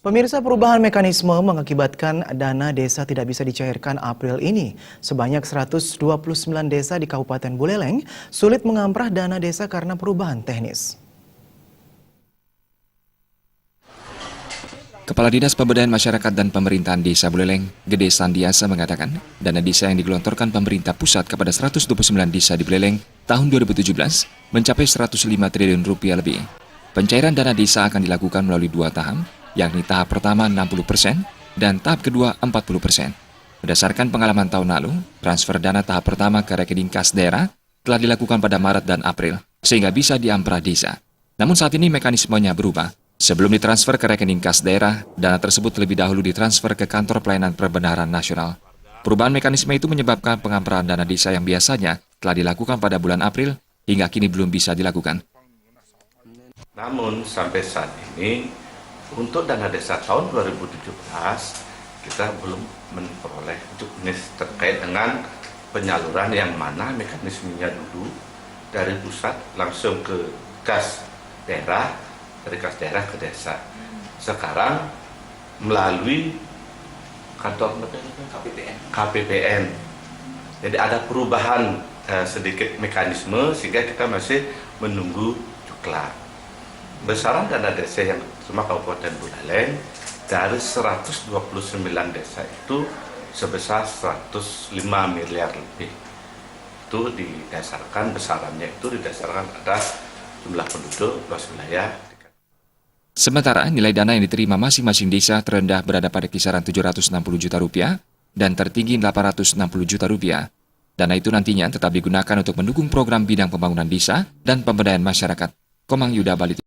Pemirsa, perubahan mekanisme mengakibatkan dana desa tidak bisa dicairkan April ini. Sebanyak 129 desa di Kabupaten Buleleng sulit mengamprah dana desa karena perubahan teknis. Kepala Dinas Pemberdayaan Masyarakat dan Pemerintahan Desa Buleleng, Gede Sandiasa mengatakan, dana desa yang digelontorkan pemerintah pusat kepada 129 desa di Buleleng tahun 2017 mencapai 105 triliun rupiah lebih. Pencairan dana desa akan dilakukan melalui dua tahap, yakni tahap pertama 60% dan tahap kedua 40%. Berdasarkan pengalaman tahun lalu, transfer dana tahap pertama ke rekening kas daerah telah dilakukan pada Maret dan April, sehingga bisa diamprah desa. Namun saat ini mekanismenya berubah. Sebelum ditransfer ke rekening kas daerah, dana tersebut terlebih dahulu ditransfer ke Kantor Pelayanan Perbendaharaan Nasional. Perubahan mekanisme itu menyebabkan pengamprahan dana desa yang biasanya telah dilakukan pada bulan April hingga kini belum bisa dilakukan. Namun sampai saat ini, untuk dana desa tahun 2017, kita belum memperoleh jenis terkait dengan penyaluran yang mana mekanismenya dulu dari pusat langsung ke kas daerah, dari kas daerah ke desa. Sekarang melalui kantor KPPN. Jadi ada perubahan sedikit mekanisme sehingga kita masih menunggu cuklat. Besaran dana desa yang cuma Kabupaten Buleleng dari 129 desa itu sebesar 105 miliar lebih. Itu didasarkan, besarannya itu didasarkan atas jumlah penduduk, luas wilayah. Sementara nilai dana yang diterima masing-masing desa terendah berada pada kisaran 760 juta rupiah dan tertinggi 860 juta rupiah. Dana itu nantinya tetap digunakan untuk mendukung program bidang pembangunan desa dan pemberdayaan masyarakat. Komang Yuda Bali.